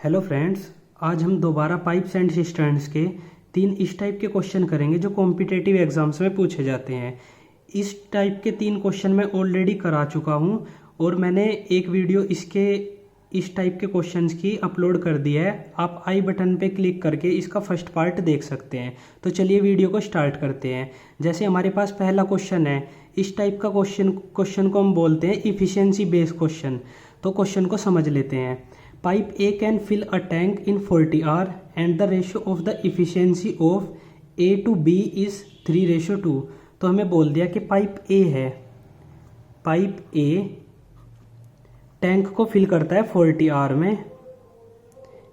Hello friends, आज हम दोबारा पाइप्स एंड सिस्टर्न्स के 3 इस टाइप के क्वेश्चन करेंगे जो कॉम्पिटेटिव एग्जाम्स में पूछे जाते हैं। इस टाइप के 3 क्वेश्चन मैं ऑलरेडी करा चुका हूं और मैंने एक वीडियो इसके इस टाइप के क्वेश्चंस की अपलोड कर दी है। आप आई बटन पे क्लिक करके इसका फर्स्ट पार्ट देख सकते हैं। तो चलिए वीडियो को स्टार्ट करते हैं। जैसे हमारे पास पहला क्वेश्चन है, इस टाइप का क्वेश्चन को हम बोलते हैं इफिशियंसी बेस्ड क्वेश्चन। तो क्वेश्चन को समझ लेते हैं। Pipe A can fill a tank in 40 hour and the ratio of the efficiency of A to B is 3:2। तो हमें बोल दिया कि पाइप A है, पाइप A टैंक को फिल करता है 40 आवर में,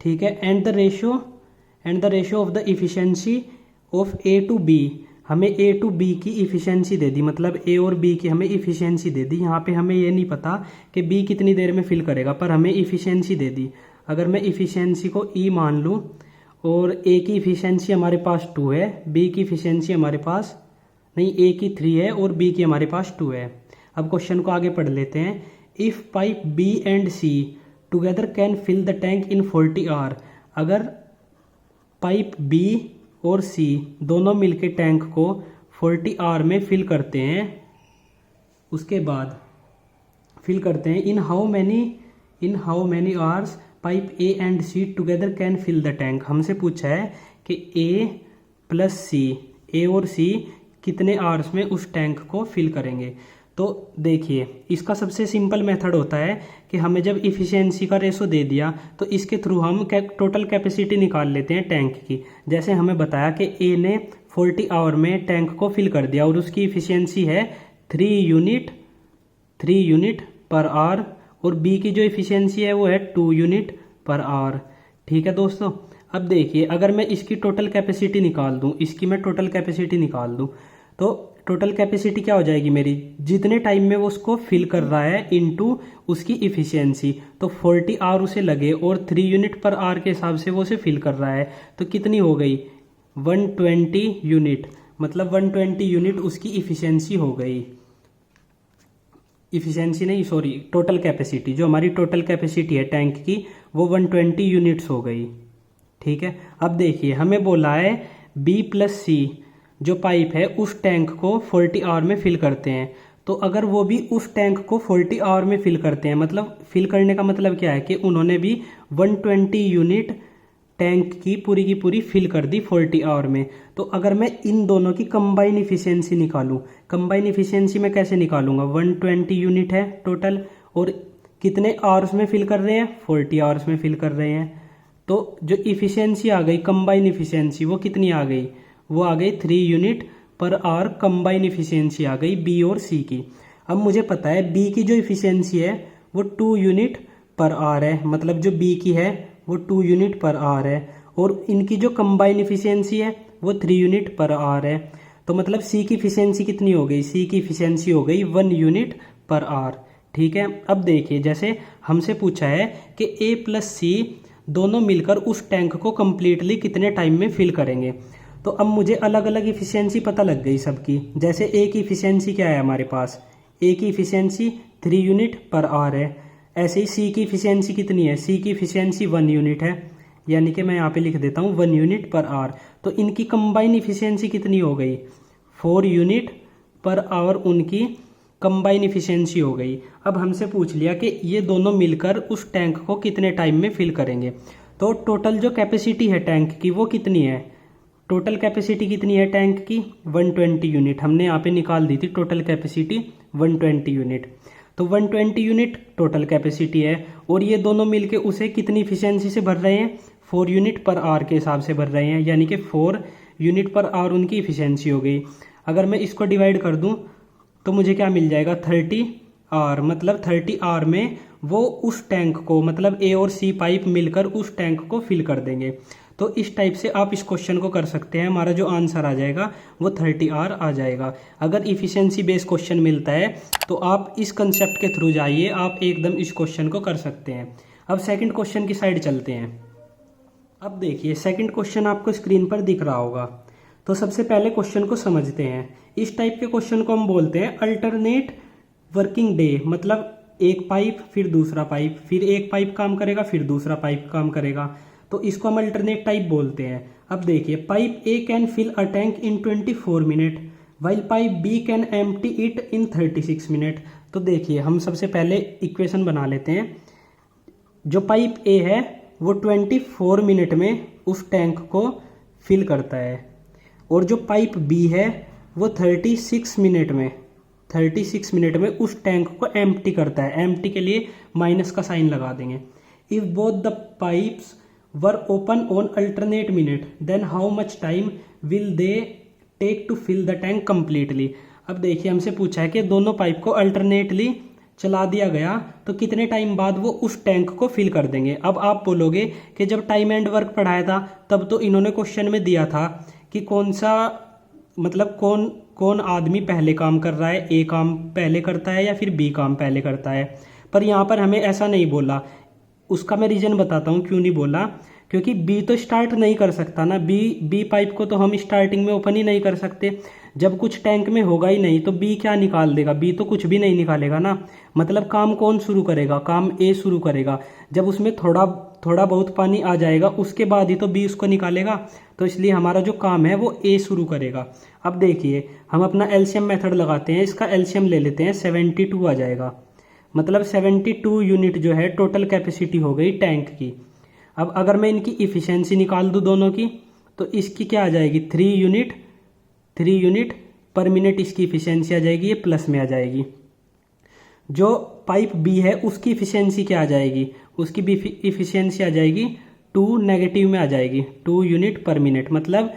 ठीक है। And the ratio of the efficiency of A to B, हमें A to B की इफिशियंसी दे दी, मतलब A और B की हमें इफिशियंसी दे दी। यहाँ पे हमें ये नहीं पता कि B कितनी देर में फिल करेगा, पर हमें इफिशियंसी दे दी। अगर मैं इफिशियंसी को E मान लूँ और A की इफिशियंसी हमारे पास 2 है, B की इफिशियंसी हमारे पास नहीं, A की 3 है और B की हमारे पास 2 है। अब क्वेश्चन को आगे पढ़ लेते हैं। If pipe B and C together can fill the tank in 40 hour, अगर पाइप B और C दोनों मिलके टैंक को 40 आवर में फिल करते हैं, उसके बाद फिल करते हैं in how many hours pipe A and C together can fill the tank. हमसे पूछा है कि A प्लस C, A और C कितने आवर्स में उस टैंक को फिल करेंगे। तो देखिए, इसका सबसे सिंपल मेथड होता है कि हमें जब इफिशियंसी का रेशो दे दिया तो इसके थ्रू हम टोटल कैपेसिटी निकाल लेते हैं टैंक की। जैसे हमें बताया कि A ने 40 आवर में टैंक को फिल कर दिया और उसकी इफिशियंसी है 3 यूनिट पर आवर, और B की जो इफिशियंसी है वो है 2 यूनिट पर आवर, ठीक है दोस्तों। अब देखिए, अगर मैं इसकी टोटल कैपेसिटी निकाल दूं, तो टोटल कैपेसिटी क्या हो जाएगी मेरी, जितने टाइम में वो उसको फिल कर रहा है इनटू उसकी इफिशियंसी। तो 40 आवर उसे लगे और 3 यूनिट पर आवर के हिसाब से वो उसे फिल कर रहा है, तो कितनी हो गई 120 यूनिट, मतलब 120 यूनिट उसकी इफिशियंसी हो गई। इफिशियंसी नहीं, सॉरी, टोटल कैपेसिटी, जो हमारी टोटल कैपेसिटी है टैंक की वो 120 यूनिट्स हो गई, ठीक है। अब देखिए, हमें बोला है B प्लस C जो पाइप है उस टैंक को 40 आवर में फिल करते हैं। तो अगर वो भी उस टैंक को 40 आवर में फिल करते हैं, मतलब फिल करने का मतलब क्या है कि उन्होंने भी 120 यूनिट टैंक की पूरी फिल कर दी 40 आवर में। तो अगर मैं इन दोनों की कंबाइन इफिशियंसी निकालूं, कंबाइन इफिशियंसी मैं कैसे निकालूंगा, 120 यूनिट है टोटल और कितने आवर्स में फिल कर रहे हैं, 40 आवर्स में फिल कर रहे हैं। तो जो इफिशियंसी आ गई कंबाइन इफिशियंसी, वो कितनी आ गई, वो आ गई 3 unit per hour. Combine efficiency आ गई B और C की। अब मुझे पता है B की जो इफिशियंसी है वो 2 यूनिट पर आवर है, मतलब जो B की है वो 2 यूनिट पर आवर है, और इनकी जो कंबाइन इफिशियंसी है वो 3 यूनिट पर आवर है। तो मतलब C की इफिशियंसी कितनी हो गई, C की इफिशियंसी हो गई 1 यूनिट पर आवर, ठीक है। अब देखिए, जैसे हमसे पूछा है कि A प्लस C दोनों मिलकर उस टैंक को कंप्लीटली कितने टाइम में फिल करेंगे। तो अब मुझे अलग अलग इफिशियंसी पता लग गई सबकी। जैसे A की इफिशियंसी क्या है हमारे पास, A की इफिशियंसी 3 यूनिट पर आवर है। ऐसे ही C की इफिशियंसी कितनी है, C की इफिशियंसी 1 यूनिट है, यानी कि मैं यहाँ पे लिख देता हूँ 1 यूनिट पर आवर। तो इनकी कंबाइन इफिशियंसी कितनी हो गई, 4 यूनिट पर आवर उनकी कंबाइन इफिशियंसी हो गई। अब हमसे पूछ लिया कि ये दोनों मिलकर उस टैंक को कितने टाइम में फिल करेंगे। तो टोटल जो कैपेसिटी है टैंक की वो कितनी है, टोटल कैपेसिटी कितनी है टैंक की 120 यूनिट। हमने यहाँ पे निकाल दी थी टोटल कैपेसिटी 120 यूनिट। तो 120 यूनिट टोटल कैपेसिटी है और ये दोनों मिलके उसे कितनी इफिशियंसी से भर रहे हैं, 4 यूनिट पर आवर के हिसाब से भर रहे हैं, यानी कि 4 यूनिट पर आवर उनकी इफिशियंसी हो गई। अगर मैं इसको डिवाइड कर दूं तो मुझे क्या मिल जाएगा, 30 आवर, मतलब 30 आवर में वो उस टैंक को, मतलब A और C पाइप मिलकर उस टैंक को फिल कर देंगे। तो इस टाइप से आप इस क्वेश्चन को कर सकते हैं। हमारा जो आंसर आ जाएगा वो 30 आवर आ जाएगा। अगर इफिशियंसी बेस्ड क्वेश्चन मिलता है तो आप इस कंसेप्ट के थ्रू जाइए, आप एकदम इस क्वेश्चन को कर सकते हैं। अब सेकंड क्वेश्चन की साइड चलते हैं। अब देखिए, सेकंड क्वेश्चन आपको स्क्रीन पर दिख रहा होगा। तो सबसे पहले क्वेश्चन को समझते हैं। इस टाइप के क्वेश्चन को हम बोलते हैं अल्टरनेट वर्किंग डे, मतलब एक पाइप फिर दूसरा पाइप, फिर एक पाइप काम करेगा फिर दूसरा पाइप काम करेगा, तो इसको हम अल्टरनेट टाइप बोलते हैं। अब देखिए, pipe A can fill a tank in 24 minute while pipe B can empty it in 36 minute. तो देखिए, हम सबसे पहले इक्वेशन बना लेते हैं। जो पाइप ए है वो 24 मिनट में उस टैंक को फिल करता है, और जो पाइप बी है वो 36 मिनट में उस टैंक को एम्प्टी करता है। एम्प्टी के लिए माइनस का साइन लगा देंगे। If both the pipes were open on alternate minute then how much time will they take to fill the tank completely. अब देखिए, हमसे पूछा है कि दोनों पाइप को अल्टरनेटली चला दिया गया तो कितने टाइम बाद वो उस टैंक को फिल कर देंगे। अब आप बोलोगे कि जब टाइम एंड वर्क पढ़ाया था तब तो इन्होंने क्वेश्चन में दिया था कि कौन सा, मतलब कौन आदमी पहले काम कर रहा है, ए काम पहले करता है या फिर बी काम पहले करता है। पर यहाँ पर हमें ऐसा नहीं बोला। उसका मैं रीज़न बताता हूँ क्यों नहीं बोला। क्योंकि बी तो स्टार्ट नहीं कर सकता ना, बी पाइप को तो हम स्टार्टिंग में ओपन ही नहीं कर सकते। जब कुछ टैंक में होगा ही नहीं तो बी क्या निकाल देगा, बी तो कुछ भी नहीं निकालेगा ना। मतलब काम कौन शुरू करेगा, काम ए शुरू करेगा। जब उसमें थोड़ा बहुत पानी आ जाएगा उसके बाद ही तो बी उसको निकालेगा। तो इसलिए हमारा जो काम है वो ए शुरू करेगा। अब देखिए, हम अपना एलसीएम मेथड लगाते हैं। इसका एलसीएम ले लेते हैं, 72 आ जाएगा। मतलब 72 यूनिट जो है टोटल कैपेसिटी हो गई टैंक की। अब अगर मैं इनकी इफ़िशेंसी निकाल दूं दोनों की, तो इसकी क्या आ जाएगी, 3 यूनिट पर मिनट इसकी इफ़िशेंसी आ जाएगी, ये प्लस में आ जाएगी। जो पाइप बी है उसकी इफ़िशेंसी क्या आ जाएगी, उसकी भी इफ़िशेंसी आ जाएगी 2 नेगेटिव में आ जाएगी, 2 यूनिट पर मिनट। मतलब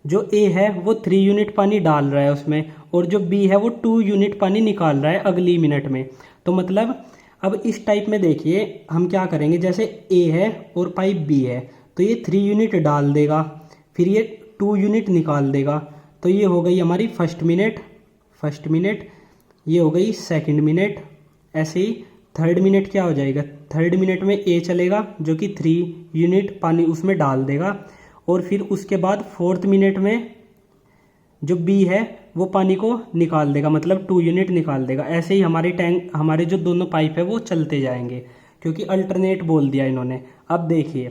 जो ए है वो 3 यूनिट पानी डाल रहा है उसमें, और जो बी है वो 2 यूनिट पानी निकाल रहा है अगली मिनट में। तो मतलब अब इस टाइप में देखिए हम क्या करेंगे, जैसे ए है और पाइप बी है तो ये 3 यूनिट डाल देगा, फिर ये 2 यूनिट निकाल देगा। तो ये हो गई हमारी फर्स्ट मिनट, ये हो गई सेकंड मिनट। ऐसे ही थर्ड मिनट क्या हो जाएगा, थर्ड मिनट में ए चलेगा जो कि 3 यूनिट पानी उसमें डाल देगा, और फिर उसके बाद फोर्थ मिनट में जो बी है वो पानी को निकाल देगा, मतलब 2 यूनिट निकाल देगा। ऐसे ही हमारे जो दोनों पाइप है वो चलते जाएंगे, क्योंकि अल्टरनेट बोल दिया इन्होंने। अब देखिए,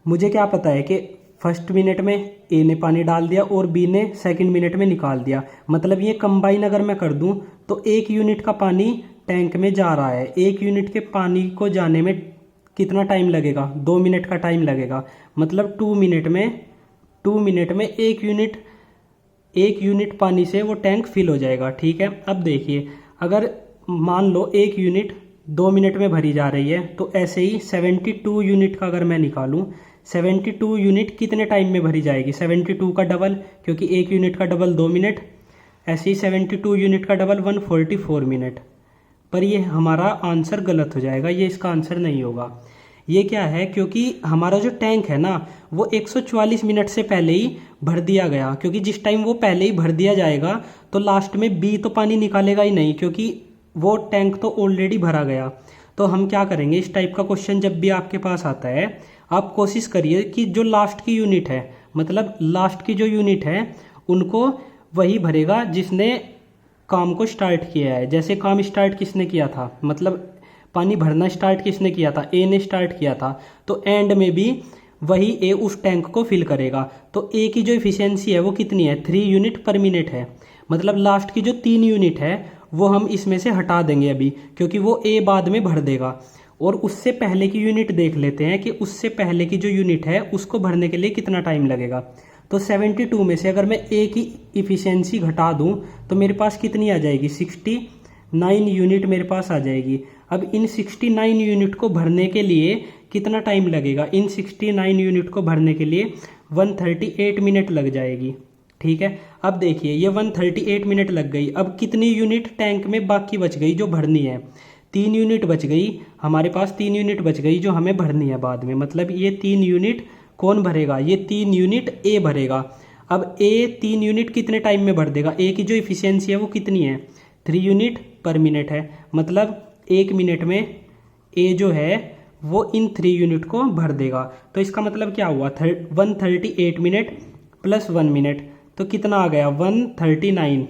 मुझे क्या पता है कि फर्स्ट मिनट में ए ने पानी डाल दिया और बी ने सेकंड मिनट में निकाल दिया। मतलब ये कंबाइन अगर मैं कर दूं तो 1 यूनिट का पानी टैंक में जा रहा है। 1 यूनिट के पानी को जाने में कितना टाइम लगेगा, 2 मिनट का टाइम लगेगा। मतलब 2 मिनट में 1 यूनिट पानी से वो टैंक फिल हो जाएगा। ठीक है। अब देखिए, अगर मान लो 1 यूनिट 2 मिनट में भरी जा रही है, तो ऐसे ही 72 यूनिट का अगर मैं निकालूं, 72 यूनिट कितने टाइम में भरी जाएगी, 72 का डबल, क्योंकि 1 यूनिट का डबल 2 मिनट। ऐसे ही 72 यूनिट का डबल 144 मिनट। पर ये हमारा आंसर गलत हो जाएगा, ये इसका आंसर नहीं होगा। ये क्या है, क्योंकि हमारा जो टैंक है ना वो 144 मिनट से पहले ही भर दिया गया, क्योंकि जिस टाइम वो पहले ही भर दिया जाएगा तो लास्ट में बी तो पानी निकालेगा ही नहीं, क्योंकि वो टैंक तो ऑलरेडी भरा गया। तो हम क्या करेंगे, इस टाइप का क्वेश्चन जब भी आपके पास आता है, आप कोशिश करिए कि जो लास्ट की यूनिट है, मतलब लास्ट की जो यूनिट है उनको वही भरेगा जिसने काम को स्टार्ट किया है। जैसे काम स्टार्ट किसने किया था, मतलब पानी भरना स्टार्ट किसने किया था, ए ने स्टार्ट किया था, तो एंड में भी वही ए उस टैंक को फिल करेगा। तो ए की जो इफिशियंसी है वो कितनी है, 3 यूनिट पर मिनट है। मतलब लास्ट की जो 3 यूनिट है वो हम इसमें से हटा देंगे अभी, क्योंकि वो ए बाद में भर देगा। और उससे पहले की यूनिट देख लेते हैं कि उससे पहले की जो यूनिट है उसको भरने के लिए कितना टाइम लगेगा। तो 72 में से अगर मैं ए की इफिशियंसी घटा दूं तो मेरे पास कितनी आ जाएगी, 69 यूनिट मेरे पास आ जाएगी। अब इन 69 यूनिट को भरने के लिए कितना टाइम लगेगा, इन 69 यूनिट को भरने के लिए 138 मिनट लग जाएगी। ठीक है। अब देखिए, ये 138 मिनट लग गई। अब कितनी यूनिट टैंक में बाकी बच गई जो भरनी है, 3 यूनिट बच गई हमारे पास, 3 यूनिट बच गई जो हमें भरनी है बाद में। मतलब ये 3 यूनिट कौन भरेगा, ये 3 यूनिट ए भरेगा। अब ए 3 यूनिट कितने टाइम में भर देगा, ए की जो इफिशियंसी है वो कितनी है, 3 यूनिट पर मिनट है। मतलब 1 मिनट में ए जो है वो इन 3 यूनिट को भर देगा। तो इसका मतलब क्या हुआ, 138 मिनट प्लस 1 मिनट, तो कितना आ गया, 139।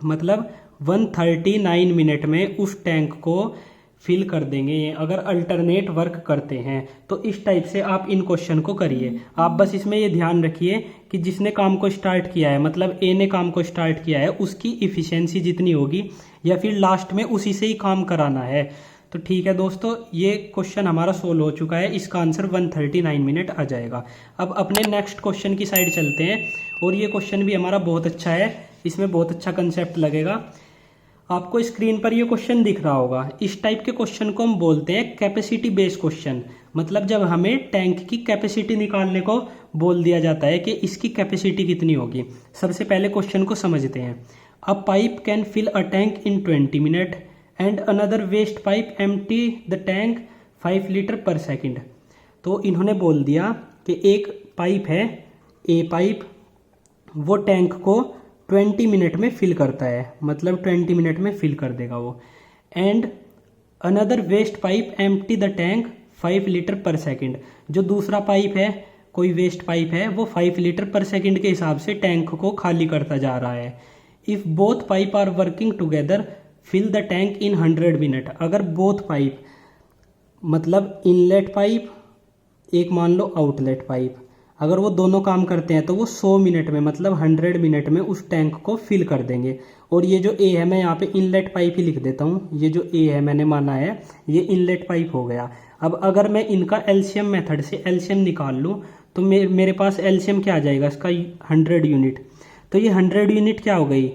मतलब 139 मिनट में उस टैंक को फिल कर देंगे अगर अल्टरनेट वर्क करते हैं। तो इस टाइप से आप इन क्वेश्चन को करिए। आप बस इसमें ये ध्यान रखिए कि जिसने काम को स्टार्ट किया है, मतलब ए ने काम को स्टार्ट किया है, उसकी इफिशियंसी जितनी होगी या फिर लास्ट में उसी से ही काम कराना है। तो ठीक है दोस्तों, ये क्वेश्चन हमारा सोल्व हो चुका है। इसका आंसर 139 मिनट आ जाएगा। अब अपने नेक्स्ट क्वेश्चन की साइड चलते हैं, और ये क्वेश्चन भी हमारा बहुत अच्छा है, इसमें बहुत अच्छा कंसेप्ट लगेगा। आपको स्क्रीन पर ये क्वेश्चन दिख रहा होगा। इस टाइप के क्वेश्चन को हम बोलते हैं कैपेसिटी बेस्ड क्वेश्चन। मतलब जब हमें टैंक की कैपेसिटी निकालने को बोल दिया जाता है कि इसकी कैपेसिटी कितनी होगी। सबसे पहले क्वेश्चन को समझते हैं। A pipe can fill a tank in 20 minute and another waste pipe empty the tank 5 litre per second. तो इन्होंने बोल दिया कि एक पाइप है, ए पाइप, वो टैंक को 20 मिनट में फिल करता है, मतलब 20 मिनट में फिल कर देगा वो। And another waste pipe empty the tank 5 litre per second. जो दूसरा पाइप है, कोई वेस्ट पाइप है, वो 5 लीटर पर सेकेंड के हिसाब से टैंक को खाली करता जा रहा है। If both pipe are working together fill the tank in 100 minute. अगर बोथ पाइप, मतलब इनलेट पाइप, एक मान लो आउटलेट पाइप, अगर वो दोनों काम करते हैं तो वो 100 मिनट में, मतलब 100 मिनट में उस टैंक को फिल कर देंगे। और ये जो ए है, मैं यहाँ पे इनलेट पाइप ही लिख देता हूँ। ये जो ए है मैंने माना है, ये इनलेट पाइप हो गया। अब अगर मैं इनका एलसीएम मेथड से एलसीएम निकाल लूँ तो मेरे पास एलसीएम क्या आ जाएगा इसका, 100 यूनिट। तो ये 100 यूनिट क्या हो गई,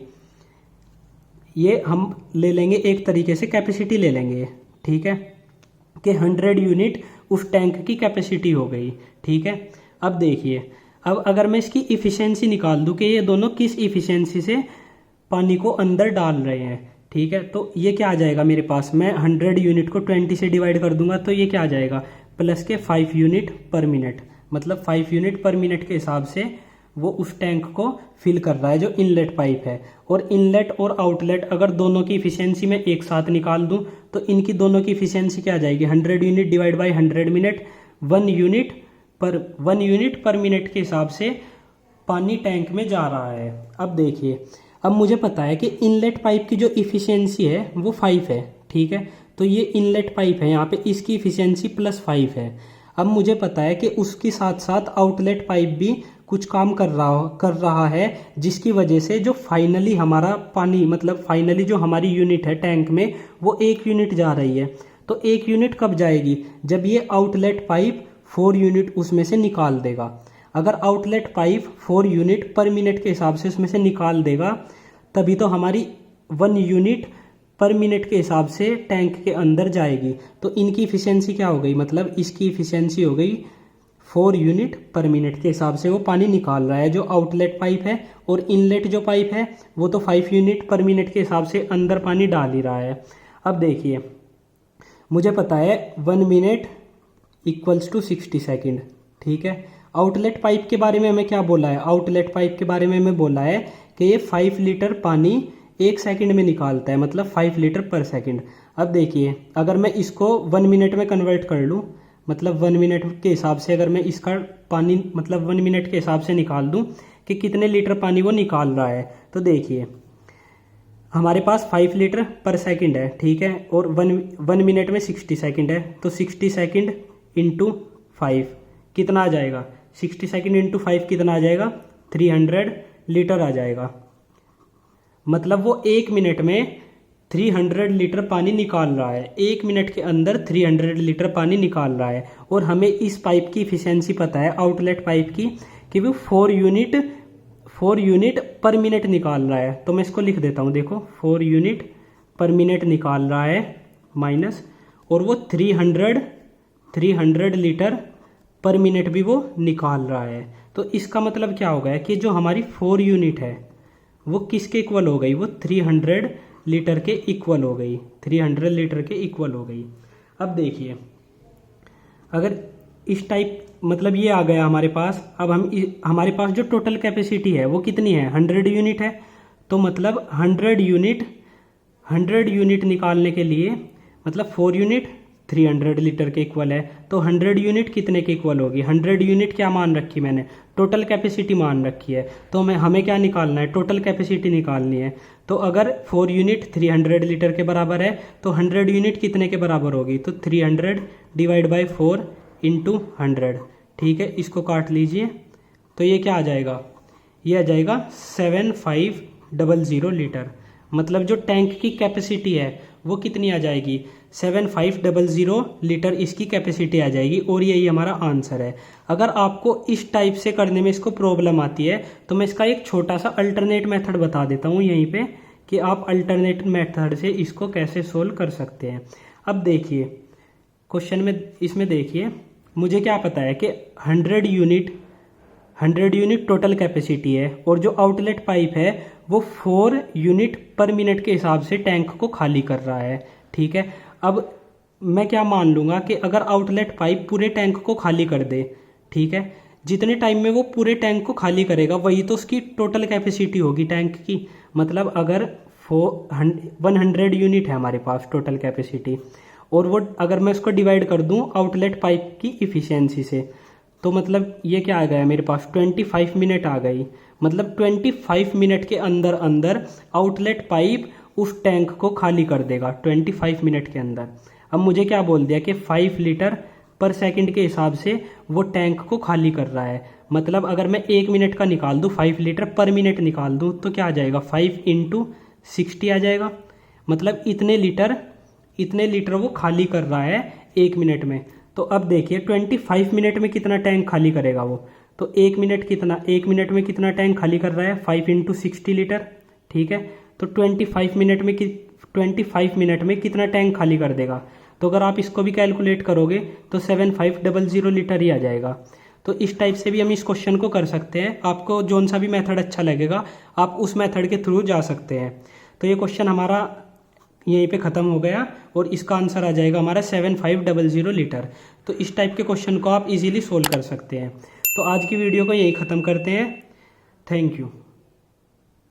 ये हम ले लेंगे एक तरीके से कैपेसिटी ले लेंगे, ठीक है, कि 100 यूनिट उस टैंक की कैपेसिटी हो गई। ठीक है, अब देखिए, अब अगर मैं इसकी इफ़िशेंसी निकाल दूं कि ये दोनों किस इफ़िशेंसी से पानी को अंदर डाल रहे हैं, ठीक है, तो ये क्या आ जाएगा मेरे पास, मैं 100 यूनिट को 20 से डिवाइड कर दूंगा तो ये क्या आ जाएगा, प्लस के 5 यूनिट पर मिनट, मतलब 5 यूनिट पर मिनट के हिसाब से वो उस टैंक को फिल कर रहा है जो इनलेट पाइप है। और इनलेट और आउटलेट अगर दोनों की इफिशियंसी में एक साथ निकाल दूं तो इनकी दोनों की इफिशियंसी क्या आ जाएगी, 100 unit divide by 100 minute, 1 unit पर मिनट के हिसाब से पानी टैंक में जा रहा है। अब देखिए, अब मुझे पता है कि इनलेट पाइप की जो इफिशियंसी है वो 5 है, ठीक है, तो ये इनलेट पाइप है, यहाँ पे इसकी इफिशियंसी +5 है। अब मुझे पता है कि उसके साथ साथ आउटलेट पाइप भी कुछ काम कर रहा है जिसकी वजह से जो फाइनली हमारा पानी, मतलब फाइनली जो हमारी यूनिट है टैंक में, वो 1 यूनिट जा रही है। तो 1 यूनिट कब जाएगी, जब ये आउटलेट पाइप 4 यूनिट उसमें से निकाल देगा। अगर आउटलेट पाइप 4 यूनिट पर मिनट के हिसाब से उसमें से निकाल देगा तभी तो हमारी 1 यूनिट पर मिनट के हिसाब से टैंक के अंदर जाएगी। तो इनकी इफिशियंसी क्या हो गई, मतलब इसकी इफिशियंसी हो गई 4 यूनिट पर मिनट के हिसाब से वो पानी निकाल रहा है जो आउटलेट पाइप है, और इनलेट जो पाइप है वो तो 5 यूनिट पर मिनट के हिसाब से अंदर पानी डाल ही रहा है। अब देखिए, मुझे पता है 1 मिनट इक्वल्स टू 60 सेकेंड, ठीक है। आउटलेट पाइप के बारे में हमें क्या बोला है, आउटलेट पाइप के बारे में हमें बोला है कि ये 5 लीटर पानी 1 सेकंड में निकालता है, मतलब 5 लीटर पर सेकंड। अब देखिए, अगर मैं इसको 1 मिनट में कन्वर्ट कर लूँ, मतलब 1 मिनट के हिसाब से अगर मैं इसका पानी, मतलब 1 मिनट के हिसाब से निकाल दूँ कि कितने लीटर पानी वो निकाल रहा है, तो देखिए हमारे पास 5 लीटर पर सेकंड है, ठीक है, और 1 मिनट में 60 सेकंड है, तो 60 सेकंड इंटू 5 कितना आ जाएगा, 60 सेकंड इंटू 5 कितना आ जाएगा, 300 लीटर आ जाएगा। मतलब वो 1 मिनट में 300 लीटर पानी निकाल रहा है, 1 मिनट के अंदर 300 लीटर पानी निकाल रहा है। और हमें इस पाइप की इफिशियंसी पता है, आउटलेट पाइप की, कि वो 4 यूनिट पर मिनट निकाल रहा है। तो मैं इसको लिख देता हूँ, देखो 4 यूनिट पर मिनट निकाल रहा है माइनस, और वो 300 लीटर पर मिनट भी वो निकाल रहा है। तो इसका मतलब क्या हो गया कि जो हमारी 4 यूनिट है वो किसके इक्वल हो गई, वो 300 लीटर के इक्वल हो गई, 300 लीटर के इक्वल हो गई। अब देखिए, अगर इस टाइप, मतलब ये आ गया हमारे पास। अब हमारे पास जो टोटल कैपेसिटी है वो कितनी है, 100 यूनिट है। तो मतलब 100 यूनिट निकालने के लिए, मतलब 4 यूनिट 300 लीटर के इक्वल है, तो 100 यूनिट कितने के इक्वल होगी? 100 यूनिट क्या मान रखी मैंने? टोटल कैपेसिटी मान रखी है। तो हमें क्या निकालना है? टोटल कैपेसिटी निकालनी है। तो अगर 4 यूनिट 300 लीटर के बराबर है तो 100 यूनिट कितने के बराबर होगी? तो 300 डिवाइड बाई 4 इंटू 100। ठीक है, इसको काट लीजिए तो ये क्या आ जाएगा? ये आ जाएगा 7500 लीटर। मतलब जो टैंक की कैपेसिटी है वो कितनी आ जाएगी? 7500 लीटर इसकी कैपेसिटी आ जाएगी और यही हमारा आंसर है। अगर आपको इस टाइप से करने में इसको प्रॉब्लम आती है तो मैं इसका एक छोटा सा अल्टरनेट मेथड बता देता हूँ यहीं पे कि आप अल्टरनेट मेथड से इसको कैसे सोल्व कर सकते हैं। अब देखिए क्वेश्चन में, इसमें देखिए मुझे क्या पता है कि 100 यूनिट टोटल कैपेसिटी है और जो आउटलेट पाइप है वो 4 यूनिट पर मिनट के हिसाब से टैंक को खाली कर रहा है। ठीक है, अब मैं क्या मान लूँगा कि अगर आउटलेट पाइप पूरे टैंक को खाली कर दे, ठीक है, जितने टाइम में वो पूरे टैंक को खाली करेगा वही तो उसकी टोटल कैपेसिटी होगी टैंक की। मतलब अगर 100 यूनिट है हमारे पास टोटल कैपेसिटी और वो अगर मैं उसको डिवाइड कर दूं आउटलेट पाइप की इफ़िशियंसी से, तो मतलब ये क्या आ गया मेरे पास? 25 मिनट आ गई। मतलब 25 मिनट के अंदर अंदर आउटलेट पाइप उस टैंक को खाली कर देगा 25 मिनट के अंदर। अब मुझे क्या बोल दिया कि 5 लीटर पर सेकंड के हिसाब से वो टैंक को खाली कर रहा है। मतलब अगर मैं 1 मिनट का निकाल दूँ, 5 लीटर पर मिनट निकाल दूँ तो क्या आ जाएगा? 5 इंटू 60 आ जाएगा। मतलब इतने लीटर वो खाली कर रहा है 1 मिनट में। तो अब देखिए 25 मिनट में कितना टैंक खाली करेगा वो? तो 1 मिनट में कितना टैंक खाली कर रहा है? 5 इंटू 60 लीटर। ठीक है, तो 25 मिनट में कितना टैंक खाली कर देगा? तो अगर आप इसको भी कैलकुलेट करोगे तो 7500 लीटर ही आ जाएगा। तो इस टाइप से भी हम इस क्वेश्चन को कर सकते हैं। आपको जौन सा भी मेथड अच्छा लगेगा आप उस मेथड के थ्रू जा सकते हैं। तो ये क्वेश्चन हमारा यहीं पे ख़त्म हो गया और इसका आंसर आ जाएगा हमारा 7500 लीटर। तो इस टाइप के क्वेश्चन को आप इजीली सोल्व कर सकते हैं। तो आज की वीडियो को यहीं ख़त्म करते हैं। Thank you.